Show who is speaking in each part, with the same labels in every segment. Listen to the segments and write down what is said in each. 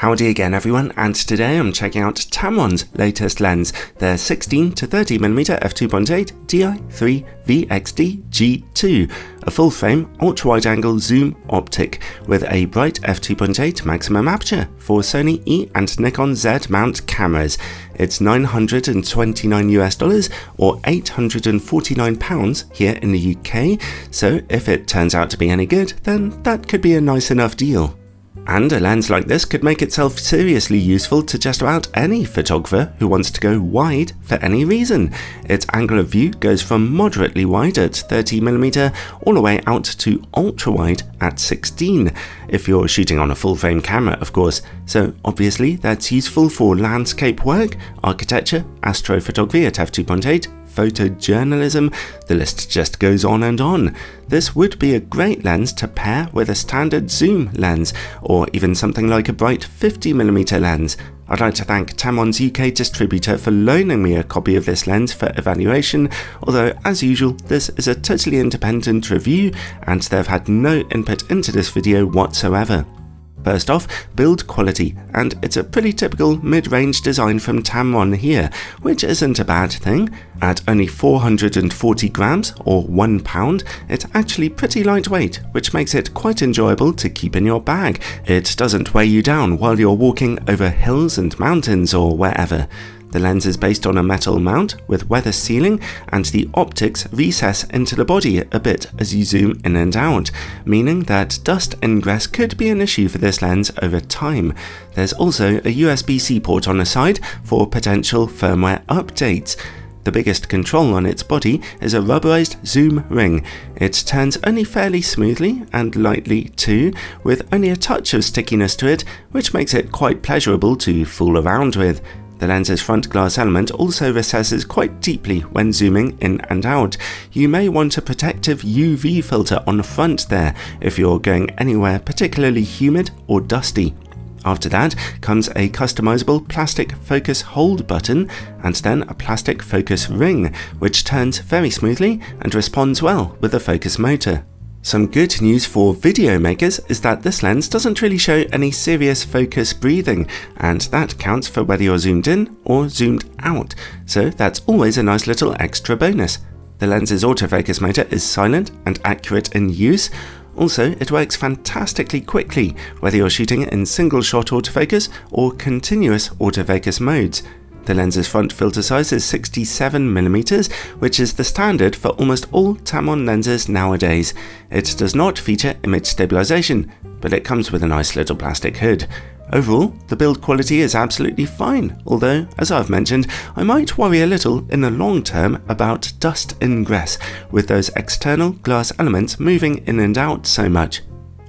Speaker 1: Howdy again everyone, and today I'm checking out Tamron's latest lens, their 16 to 30mm f2.8 Ti III VXD G2, a full-frame ultra-wide-angle zoom optic with a bright f2.8 maximum aperture for Sony E and Nikon Z mount cameras. It's $929 or £849 here in the UK, so if it turns out to be any good, then that could be a nice enough deal. And a lens like this could make itself seriously useful to just about any photographer who wants to go wide for any reason. Its angle of view goes from moderately wide at 30mm all the way out to ultra wide at 16, if you're shooting on a full frame camera of course. So obviously that's useful for landscape work, architecture, astrophotography at f2.8, photojournalism, the list just goes on and on. This would be a great lens to pair with a standard zoom lens, or even something like a bright 50mm lens. I'd like to thank Tamron's UK distributor for loaning me a copy of this lens for evaluation, although as usual this is a totally independent review and they've had no input into this video whatsoever. First off, build quality, and it's a pretty typical mid-range design from Tamron here, which isn't a bad thing. At only 440 grams or 1 pound, it's actually pretty lightweight, which makes it quite enjoyable to keep in your bag. It doesn't weigh you down while you're walking over hills and mountains or wherever. The lens is based on a metal mount with weather sealing, and the optics recess into the body a bit as you zoom in and out, meaning that dust ingress could be an issue for this lens over time. There's also a USB-C port on the side for potential firmware updates. The biggest control on its body is a rubberized zoom ring. It turns only fairly smoothly and lightly too, with only a touch of stickiness to it, which makes it quite pleasurable to fool around with. The lens's front glass element also recesses quite deeply when zooming in and out. You may want a protective UV filter on the front there if you're going anywhere particularly humid or dusty. After that comes a customizable plastic focus hold button and then a plastic focus ring, which turns very smoothly and responds well with a focus motor. Some good news for video makers is that this lens doesn't really show any serious focus breathing, and that counts for whether you're zoomed in or zoomed out, so that's always a nice little extra bonus. The lens's autofocus motor is silent and accurate in use. Also, it works fantastically quickly, whether you're shooting in single shot autofocus or continuous autofocus modes. The lens's front filter size is 67mm, which is the standard for almost all Tamron lenses nowadays. It does not feature image stabilization, but it comes with a nice little plastic hood. Overall, the build quality is absolutely fine, although, as I've mentioned, I might worry a little in the long term about dust ingress, with those external glass elements moving in and out so much.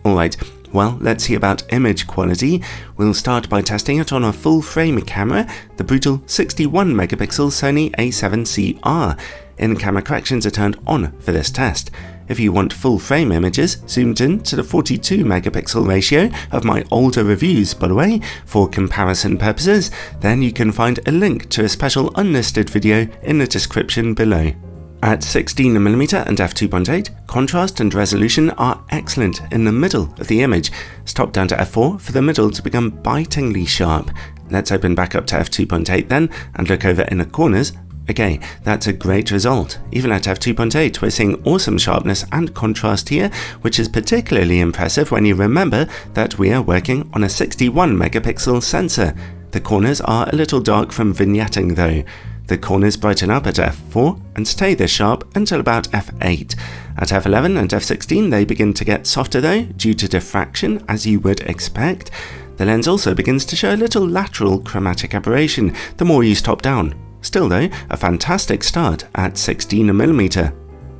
Speaker 1: Alright. Well, let's see about image quality. We'll start by testing it on a full frame camera, the brutal 61MP Sony a7CR. In-camera corrections are turned on for this test. If you want full frame images zoomed in to the 42MP ratio of my older reviews by the way, for comparison purposes, then you can find a link to a special unlisted video in the description below. At 16mm and f2.8, contrast and resolution are excellent in the middle of the image. Stop down to f4 for the middle to become bitingly sharp. Let's open back up to f2.8 then and look over in the corners. Okay, that's a great result. Even at f2.8 we're seeing awesome sharpness and contrast here, which is particularly impressive when you remember that we are working on a 61MP sensor. The corners are a little dark from vignetting though. The corners brighten up at f4 and stay this sharp until about f8. At f11 and f16 they begin to get softer though, due to diffraction as you would expect. The lens also begins to show a little lateral chromatic aberration the more you stop down. Still though, a fantastic start at 16mm.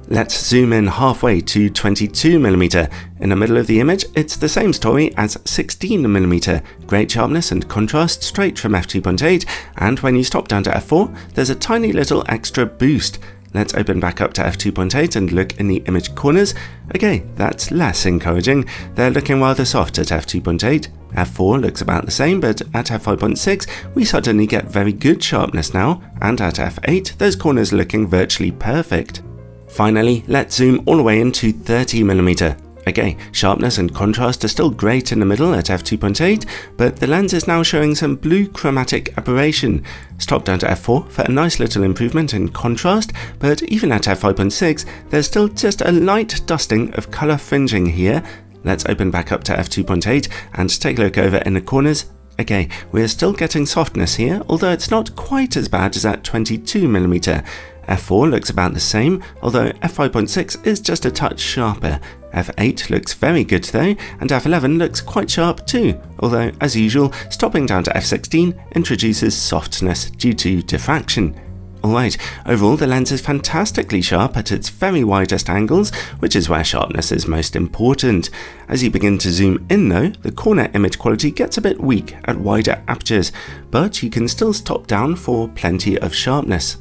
Speaker 1: Let's zoom in halfway to 22mm. In the middle of the image, it's the same story as 16mm. Great sharpness and contrast straight from f2.8, and when you stop down to f4, there's a tiny little extra boost. Let's open back up to f2.8 and look in the image corners. Okay, that's less encouraging. They're looking rather soft at f2.8. f4 looks about the same, but at f5.6 we suddenly get very good sharpness now, and at f8 those corners are looking virtually perfect. Finally, let's zoom all the way into 30mm. Okay, sharpness and contrast are still great in the middle at f2.8, but the lens is now showing some blue chromatic aberration. Stop down to f4 for a nice little improvement in contrast, but even at f5.6, there's still just a light dusting of colour fringing here. Let's open back up to f2.8 and take a look over in the corners. Okay, we're still getting softness here, although it's not quite as bad as at 22mm. f4 looks about the same, although f5.6 is just a touch sharper. f8 looks very good though, and f11 looks quite sharp too, although as usual, stopping down to f16 introduces softness due to diffraction. Alright, overall the lens is fantastically sharp at its very widest angles, which is where sharpness is most important. As you begin to zoom in though, the corner image quality gets a bit weak at wider apertures, but you can still stop down for plenty of sharpness.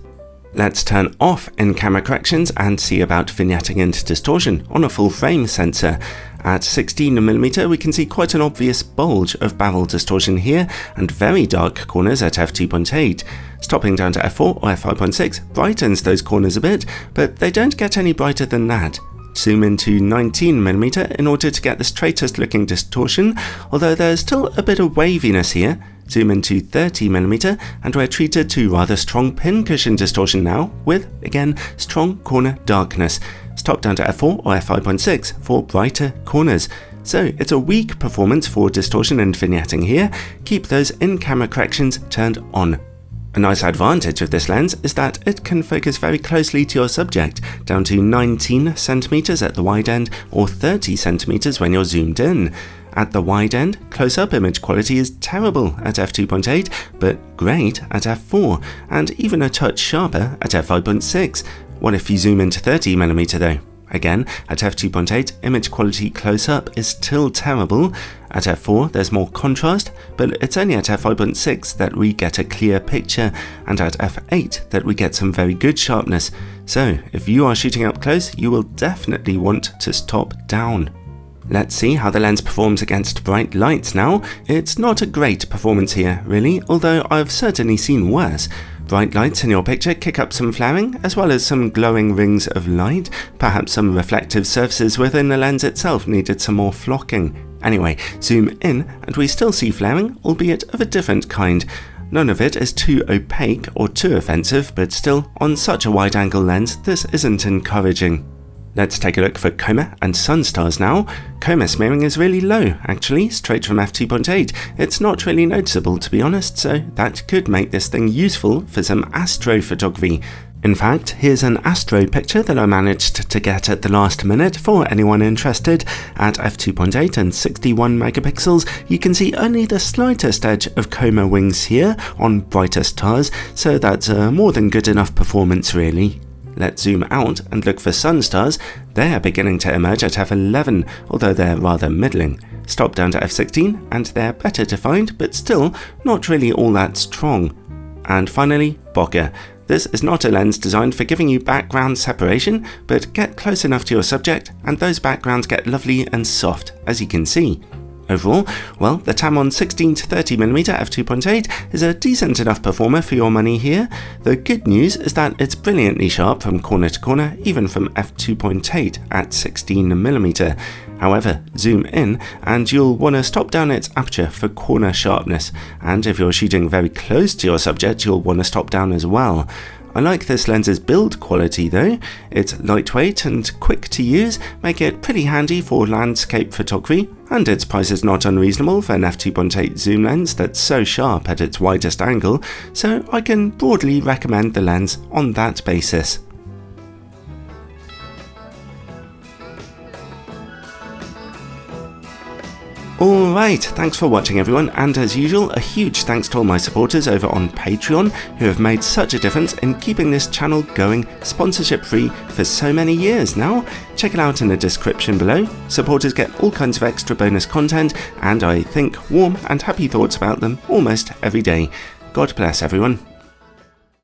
Speaker 1: Let's turn off in-camera corrections and see about vignetting and distortion on a full frame sensor. At 16mm we can see quite an obvious bulge of barrel distortion here and very dark corners at f2.8. Stopping down to f4 or f5.6 brightens those corners a bit, but they don't get any brighter than that. Zoom into 19mm in order to get the straightest looking distortion, although there's still a bit of waviness here. Zoom into 30mm and we're treated to rather strong pincushion distortion now, with, again, strong corner darkness. Stop down to f4 or f5.6 for brighter corners. So it's a weak performance for distortion and vignetting here. Keep those in-camera corrections turned on. A nice advantage of this lens is that it can focus very closely to your subject, down to 19cm at the wide end or 30cm when you're zoomed in. At the wide end, close-up image quality is terrible at f2.8, but great at f4, and even a touch sharper at f5.6. What if you zoom into 30mm though? Again, at f2.8, image quality close-up is still terrible. At f4, there's more contrast, but it's only at f5.6 that we get a clear picture, and at f8 that we get some very good sharpness. So, if you are shooting up close, you will definitely want to stop down. Let's see how the lens performs against bright lights now. It's not a great performance here, really, although I've certainly seen worse. Bright lights in your picture kick up some flaring, as well as some glowing rings of light. Perhaps some reflective surfaces within the lens itself needed some more flocking. Anyway, zoom in and we still see flaring, albeit of a different kind. None of it is too opaque or too offensive, but still, on such a wide-angle lens, this isn't encouraging. Let's take a look for coma and sunstars now. Coma smearing is really low, actually, straight from f2.8. It's not really noticeable, to be honest, so that could make this thing useful for some astrophotography. In fact, here's an astro picture that I managed to get at the last minute for anyone interested. At f2.8 and 61 megapixels, you can see only the slightest edge of coma wings here on brighter stars, so that's a more than good enough performance really. Let's zoom out and look for sunstars. They're beginning to emerge at f11, although they're rather middling. Stop down to f16 and they're better defined, but still not really all that strong. And finally, bokeh. This is not a lens designed for giving you background separation, but get close enough to your subject and those backgrounds get lovely and soft, as you can see. Overall, well, the Tamron 16-30mm f2.8 is a decent enough performer for your money here. The good news is that it's brilliantly sharp from corner to corner, even from f2.8 at 16mm. However, zoom in and you'll want to stop down its aperture for corner sharpness, and if you're shooting very close to your subject, you'll want to stop down as well. I like this lens's build quality though. It's lightweight and quick to use, make it pretty handy for landscape photography, and its price is not unreasonable for an f2.8 zoom lens that's so sharp at its widest angle, so I can broadly recommend the lens on that basis. Alright, thanks for watching everyone, and as usual, a huge thanks to all my supporters over on Patreon who have made such a difference in keeping this channel going sponsorship free for so many years now. Check it out in the description below. Supporters get all kinds of extra bonus content, and I think warm and happy thoughts about them almost every day. God bless everyone.